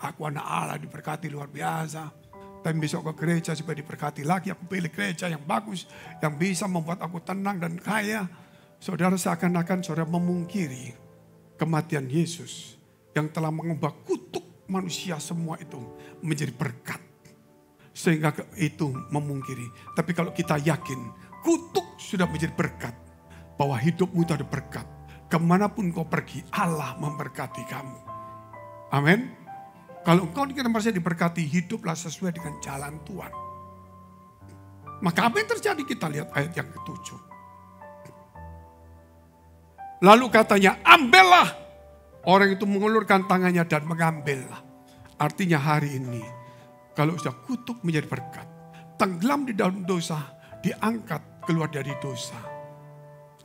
Aku anak Allah, diberkati luar biasa. Tapi besok ke gereja supaya diberkati lagi. Aku pilih gereja yang bagus, yang bisa membuat aku tenang dan kaya. Saudara, seakan-akan saudara memungkiri kematian Yesus yang telah mengubah kutuk manusia semua itu menjadi berkat. Sehingga itu memungkiri. Tapi kalau kita yakin kutuk sudah menjadi berkat, bahwa hidupmu itu ada berkat. Kemanapun kau pergi, Allah memberkati kamu. Amin. Kalau engkau merasa diberkati, hiduplah sesuai dengan jalan Tuhan. Maka apa yang terjadi? Kita lihat ayat yang ke-7. Lalu katanya, ambillah. Orang itu mengulurkan tangannya dan mengambillah. Artinya hari ini, kalau sudah kutuk menjadi berkat, tenggelam di dalam dosa, diangkat keluar dari dosa.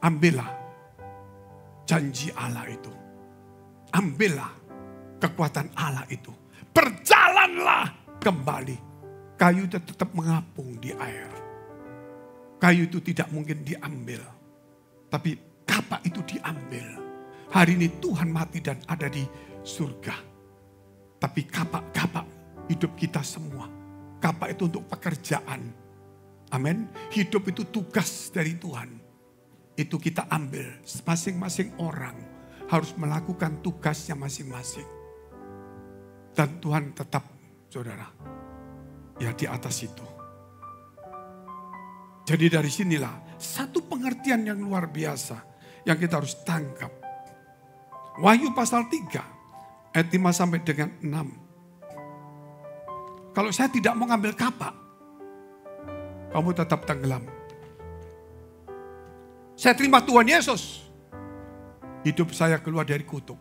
Ambillah janji Allah itu. Ambillah kekuatan Allah itu. Berjalanlah kembali. Kayu itu tetap mengapung di air. Kayu itu tidak mungkin diambil. Tapi kapak itu diambil. Hari ini Tuhan mati dan ada di surga. Tapi kapak-kapak hidup kita semua. Kapak itu untuk pekerjaan. Amin. Hidup itu tugas dari Tuhan. Itu kita ambil. Masing-masing orang harus melakukan tugasnya masing-masing. Dan Tuhan tetap, saudara, ya di atas itu. Jadi dari sinilah satu pengertian yang luar biasa yang kita harus tangkap. Wahyu pasal 3 ayat 5 sampai dengan 6. Kalau saya tidak mau ngambil kapak, kamu tetap tenggelam. Saya terima Tuhan Yesus. Hidup saya keluar dari kutuk.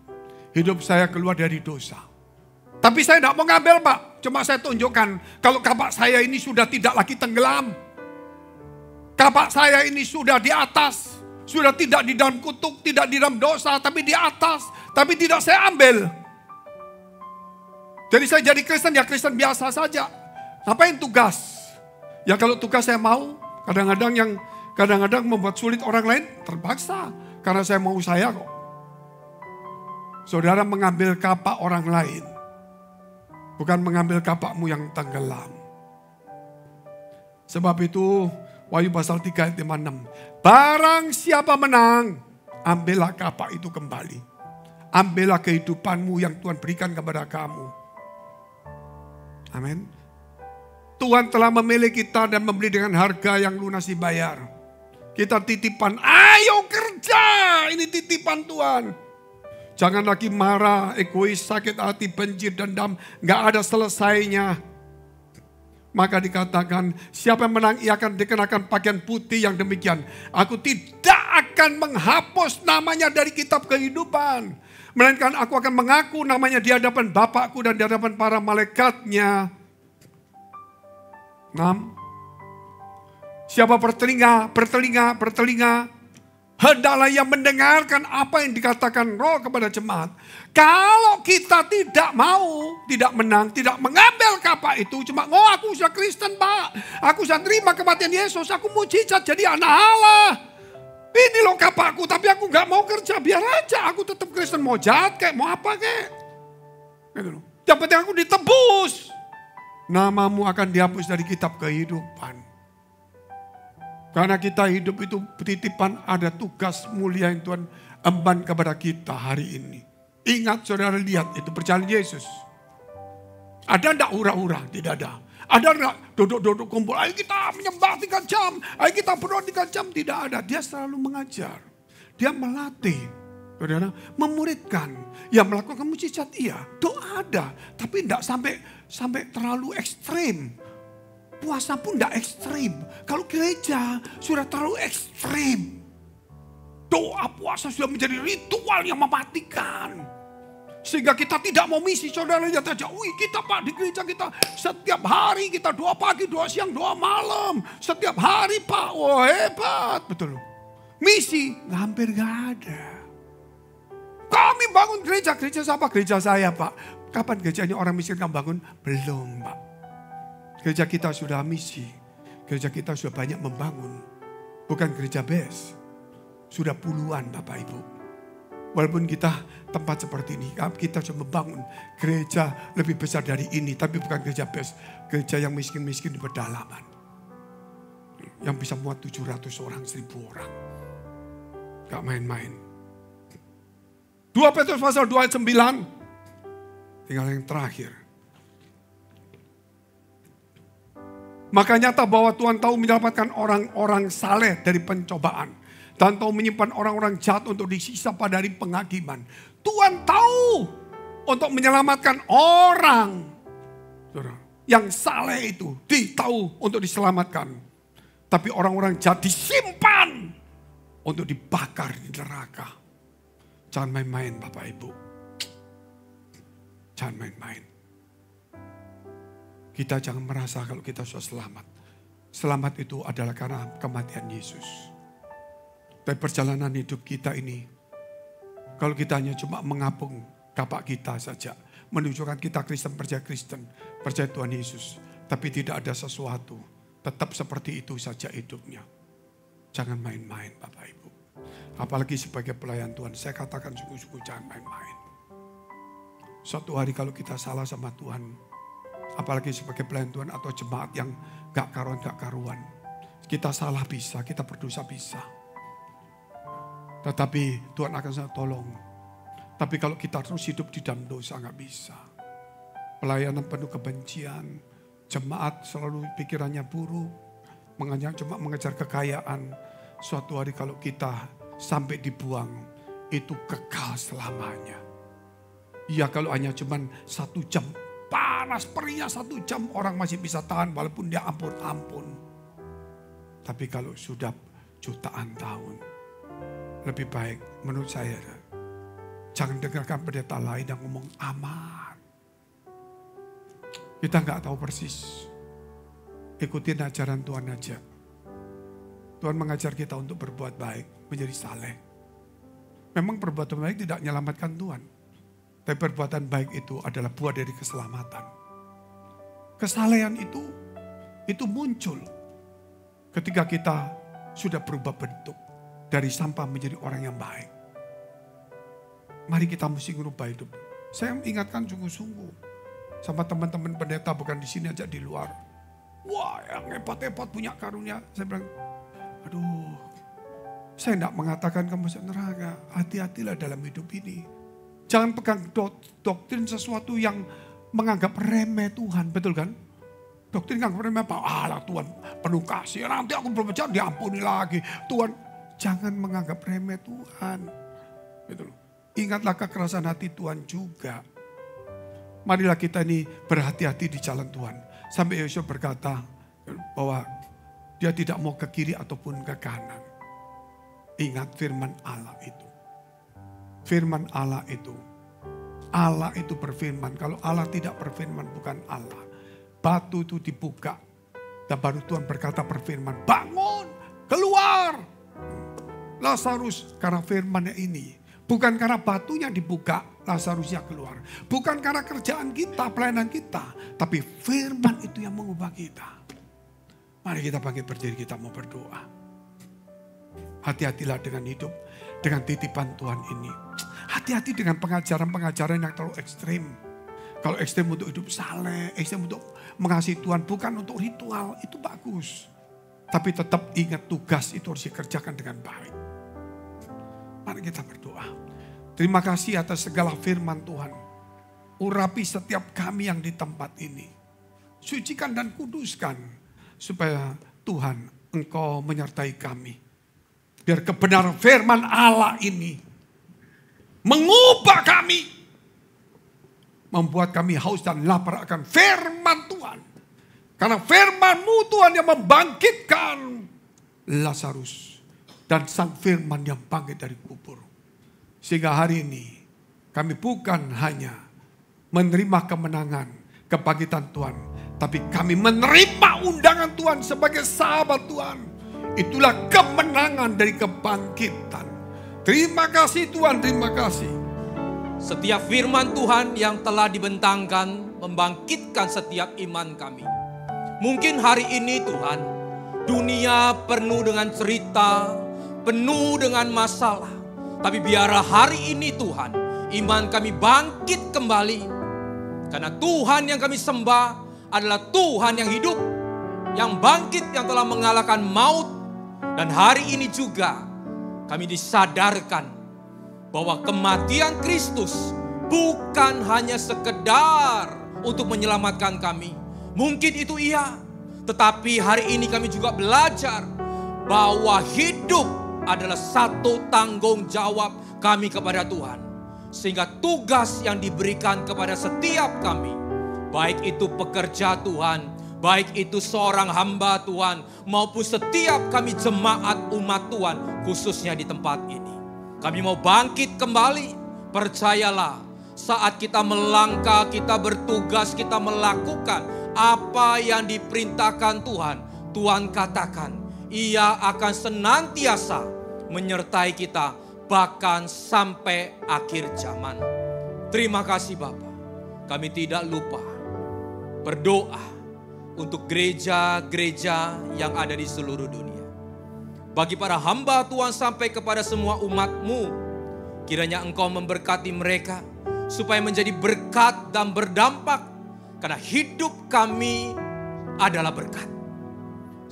Hidup saya keluar dari dosa. Tapi saya tidak mau ngambil, Pak. Cuma saya tunjukkan kalau kapak saya ini sudah tidak lagi tenggelam. Kapak saya ini sudah di atas. Sudah tidak di dalam kutuk, tidak di dalam dosa, tapi di atas. Tapi tidak saya ambil. Jadi saya jadi Kristen, ya Kristen biasa saja. Ngapain tugas? Ya kalau tugas saya mau, kadang-kadang membuat sulit orang lain, terpaksa. Karena saya mau saya kok. Saudara mengambil kapak orang lain. Bukan mengambil kapakmu yang tenggelam. Sebab itu Wahyu pasal 3 ayat 5-6. Barang siapa menang, ambillah kapak itu kembali. Ambillah kehidupanmu yang Tuhan berikan kepada kamu. Amin. Tuhan telah memilih kita dan membeli dengan harga yang lunas dibayar. Kita titipan, ayo kerja, ini titipan Tuhan. Jangan lagi marah, egois, sakit hati, benci, dendam, gak ada selesainya. Maka dikatakan, siapa yang menang ia akan dikenakan pakaian putih yang demikian. Aku tidak akan menghapus namanya dari kitab kehidupan. Melainkan aku akan mengaku namanya di hadapan Bapakku dan di hadapan para malaikatnya. 6. Siapa bertelinga, hendaklah ia mendengarkan apa yang dikatakan Roh kepada jemaat. Kalau kita tidak mau, tidak menang, tidak mengambil kapak itu, cuma aku sudah Kristen, Pak. Aku sudah terima kematian Yesus, aku mujizat jadi anak Allah. Ini loh kapakku, tapi aku gak mau kerja, biar aja aku tetap Kristen. Mau jahat kayak, mau apa kayak. Gitu loh. Yang penting aku ditebus. Namamu akan dihapus dari kitab kehidupan. Karena kita hidup itu titipan, ada tugas mulia yang Tuhan emban kepada kita hari ini. Ingat saudara, lihat itu perjalanan Yesus. Ada enggak hura-hura? Tidak ada. Ada enggak duduk-duduk kumpul, ayo kita menyembah 3 jam, ayo kita berdoa 3 jam. Tidak ada, dia selalu mengajar. Dia melatih, saudara, memuridkan. Ya melakukan mujizat iya, doa ada. Tapi tidak sampai terlalu ekstrim. Puasa pun tidak ekstrim. Kalau gereja sudah terlalu ekstrim. Doa puasa sudah menjadi ritual yang mematikan. Sehingga kita tidak mau misi, saudara lihat aja. Wih kita Pak di gereja kita setiap hari kita doa pagi, doa siang, doa malam. Setiap hari Pak, wah hebat. Betul. Misi hampir gak ada. Kami bangun gereja siapa? Gereja saya Pak. Kapan gerejanya orang miskin kamu bangun? Belum Pak. Gereja kita sudah misi. Gereja kita sudah banyak membangun. Bukan gereja best. Sudah puluhan Bapak Ibu. Walaupun kita tempat seperti ini, kita sudah membangun gereja lebih besar dari ini. Tapi bukan gereja best. Gereja yang miskin-miskin di pedalaman. Yang bisa muat 700 orang, 1000 orang. Gak main-main. 2 Petrus pasal 2 ayat 9. Tinggal yang terakhir. Maka nyata bahwa Tuhan tahu menyelamatkan orang-orang saleh dari pencobaan. Dan tahu menyimpan orang-orang jahat untuk disiksa pada hari penghakiman. Tuhan tahu untuk menyelamatkan orang. Yang saleh itu ditahu untuk diselamatkan. Tapi orang-orang jahat disimpan untuk dibakar di neraka. Jangan main-main Bapak Ibu. Jangan main-main. Kita jangan merasa kalau kita sudah selamat. Selamat itu adalah karena kematian Yesus. Tapi perjalanan hidup kita ini, kalau kita hanya cuma mengapung kapak kita saja, menunjukkan kita Kristen, percaya Tuhan Yesus, tapi tidak ada sesuatu, tetap seperti itu saja hidupnya. Jangan main-main Bapak Ibu. Apalagi sebagai pelayan Tuhan, saya katakan sungguh-sungguh jangan main-main. Suatu hari kalau kita salah sama Tuhan, apalagi sebagai pelayan Tuhan atau jemaat yang gak karuan, kita salah bisa, kita berdosa bisa. Tetapi Tuhan akan sangat tolong. Tapi kalau kita terus hidup di dalam dosa gak bisa. Pelayanan penuh kebencian, jemaat selalu pikirannya buruk, cuma mengejar kekayaan. Suatu hari kalau kita sampai dibuang, itu kekal selamanya. Ya kalau hanya cuma 1 jam, panas perihnya 1 jam, orang masih bisa tahan walaupun dia ampun-ampun. Tapi kalau sudah jutaan tahun, lebih baik menurut saya, jangan dengarkan pendeta lain yang ngomong aman. Kita nggak tahu persis. Ikutin ajaran Tuhan aja. Tuhan mengajar kita untuk berbuat baik, menjadi saleh. Memang perbuatan baik tidak menyelamatkan Tuhan. Tapi perbuatan baik itu adalah buah dari keselamatan. Kesalehan itu muncul ketika kita sudah berubah bentuk. Dari sampah menjadi orang yang baik. Mari kita mesti merubah hidup. Saya ingatkan sungguh-sungguh. Sama teman-teman pendeta bukan di sini aja di luar. Wah yang hebat-hebat punya karunia. Saya bilang, aduh. Saya tidak mengatakan kamu masuk neraka. Hati-hatilah dalam hidup ini. Jangan pegang doktrin sesuatu yang menganggap remeh Tuhan. Betul kan? Doktrin menganggap remeh apa? Alah Tuhan penuh kasih. Nanti aku berbicara diampuni lagi. Tuhan. Jangan menganggap remeh Tuhan. Gitu loh. Ingatlah kekerasan hati Tuhan juga. Marilah kita ini berhati-hati di jalan Tuhan. Sampai Yesus berkata bahwa dia tidak mau ke kiri ataupun ke kanan. Ingat firman Allah itu. Firman Allah itu. Allah itu berfirman. Kalau Allah tidak berfirman bukan Allah. Batu itu dibuka. Dan baru Tuhan berkata berfirman. Bangun, keluar. Lazarus karena firman-Nya ini. Bukan karena batunya dibuka, Lazarusnya keluar. Bukan karena kerjaan kita, pelayanan kita. Tapi firman itu yang mengubah kita. Mari kita bangkit berdiri, kita mau berdoa. Hati-hatilah dengan hidup, dengan titipan Tuhan ini. Hati-hati dengan pengajaran-pengajaran yang terlalu ekstrim. Kalau ekstrim untuk hidup saleh, ekstrim untuk mengasihi Tuhan, bukan untuk ritual, itu bagus. Tapi tetap ingat tugas itu harus dikerjakan dengan baik. Mari kita berdoa. Terima kasih atas segala firman Tuhan. Urapi setiap kami yang di tempat ini. sucikan dan kuduskan. Supaya Tuhan, Engkau menyertai kami. Biar kebenaran firman Allah ini mengubah kami. Membuat kami haus dan lapar akan firman Tuhan. Karena firman-Mu Tuhan yang membangkitkan Lazarus. Dan sang firman yang bangkit dari kubur. Sehingga hari ini kami bukan hanya menerima kemenangan, kebangkitan Tuhan. Tapi kami menerima undangan Tuhan sebagai sahabat Tuhan. Itulah kemenangan dari kebangkitan. Terima kasih Tuhan, terima kasih. Setiap firman Tuhan yang telah dibentangkan membangkitkan setiap iman kami. Mungkin hari ini Tuhan, dunia penuh dengan cerita, penuh dengan masalah. Tapi biarlah hari ini Tuhan, iman kami bangkit kembali. Karena Tuhan yang kami sembah adalah Tuhan yang hidup, yang bangkit, yang telah mengalahkan maut. Dan hari ini juga kami disadarkan bahwa kematian Kristus bukan hanya sekedar untuk menyelamatkan kami. Mungkin itu iya, tetapi hari ini kami juga belajar bahwa hidup adalah satu tanggung jawab kami kepada Tuhan. Sehingga tugas yang diberikan kepada setiap kami, baik itu pekerja Tuhan, baik itu seorang hamba Tuhan, maupun setiap kami jemaat umat Tuhan, khususnya di tempat ini. Kami mau bangkit kembali, percayalah, saat kita melangkah, kita bertugas, kita melakukan apa yang diperintahkan Tuhan. Tuhan katakan, Ia akan senantiasa menyertai kita, bahkan sampai akhir zaman. Terima kasih Bapa. Kami tidak lupa berdoa untuk gereja-gereja yang ada di seluruh dunia. Bagi para hamba Tuhan sampai kepada semua umat-Mu, kiranya Engkau memberkati mereka supaya menjadi berkat dan berdampak. Karena hidup kami adalah berkat.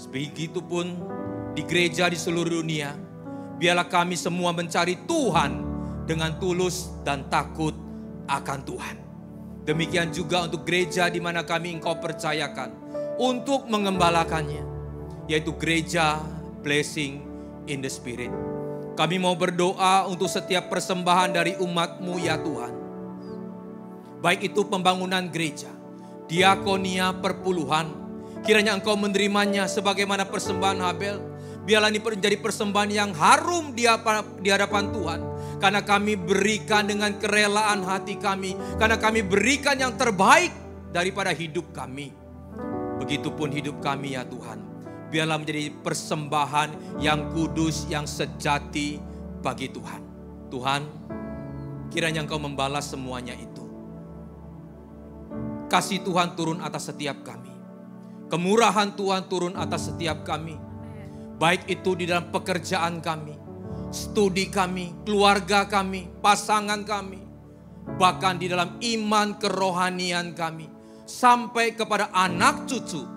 Begitupun di gereja di seluruh dunia, biarlah kami semua mencari Tuhan dengan tulus dan takut akan Tuhan. Demikian juga untuk gereja di mana kami Engkau percayakan untuk mengembalakannya, yaitu gereja Blessing in the Spirit. Kami mau berdoa untuk setiap persembahan dari umat-Mu ya Tuhan. Baik itu pembangunan gereja, diakonia, perpuluhan. Kiranya Engkau menerimanya sebagaimana persembahan Habel. Biarlah ini menjadi persembahan yang harum di hadapan Tuhan. Karena kami berikan dengan kerelaan hati kami. Karena kami berikan yang terbaik daripada hidup kami. Begitupun hidup kami ya Tuhan. Biarlah menjadi persembahan yang kudus, yang sejati bagi Tuhan. Tuhan, kiranya Engkau membalas semuanya itu. Kasih Tuhan turun atas setiap kami. Kemurahan Tuhan turun atas setiap kami. Baik itu di dalam pekerjaan kami, studi kami, keluarga kami, pasangan kami. Bahkan di dalam iman kerohanian kami. Sampai kepada anak cucu.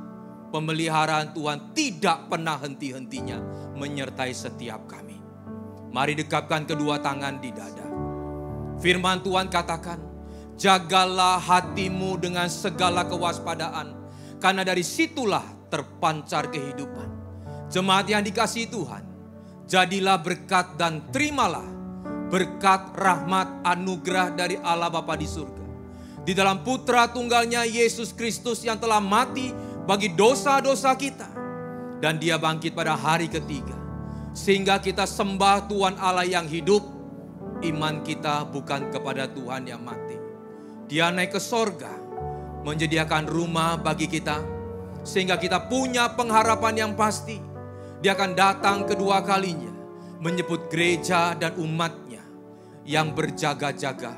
Pemeliharaan Tuhan tidak pernah henti-hentinya menyertai setiap kami. Mari dekapkan kedua tangan di dada. Firman Tuhan katakan, jagalah hatimu dengan segala kewaspadaan, karena dari situlah terpancar kehidupan. Jemaat yang dikasihi Tuhan, jadilah berkat dan terimalah berkat rahmat anugerah dari Allah Bapa di surga. Di dalam putra tunggalnya Yesus Kristus yang telah mati bagi dosa-dosa kita. Dan Dia bangkit pada hari ketiga. Sehingga kita sembah Tuhan Allah yang hidup. Iman kita bukan kepada Tuhan yang mati. Dia naik ke sorga, menyediakan rumah bagi kita. Sehingga kita punya pengharapan yang pasti. Dia akan datang kedua kalinya. Menyebut gereja dan umatnya yang berjaga-jaga.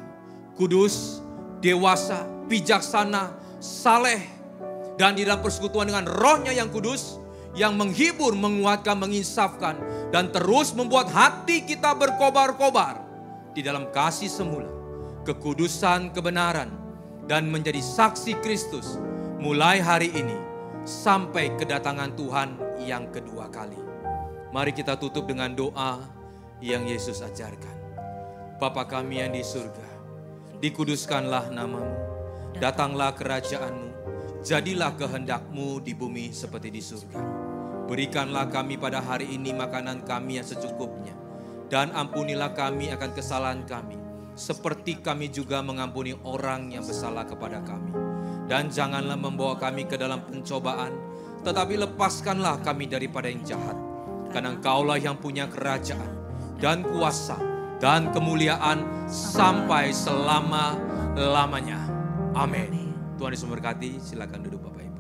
Kudus, dewasa, bijaksana, saleh. Dan di dalam persekutuan dengan rohnya yang kudus, yang menghibur, menguatkan, menginsafkan, dan terus membuat hati kita berkobar-kobar di dalam kasih semula, kekudusan, kebenaran, dan menjadi saksi Kristus mulai hari ini sampai kedatangan Tuhan yang kedua kali. Mari kita tutup dengan doa yang Yesus ajarkan. Bapa kami yang di surga, dikuduskanlah nama-Mu, datanglah kerajaan-Mu. Jadilah kehendak-Mu di bumi seperti di surga. Berikanlah kami pada hari ini makanan kami yang secukupnya. Dan ampunilah kami akan kesalahan kami, seperti kami juga mengampuni orang yang bersalah kepada kami. Dan janganlah membawa kami ke dalam pencobaan, tetapi lepaskanlah kami daripada yang jahat. Karena Engkaulah yang punya kerajaan dan kuasa dan kemuliaan sampai selama-lamanya. Amin. Tuhan Yesus memberkati. Silakan duduk Bapak Ibu.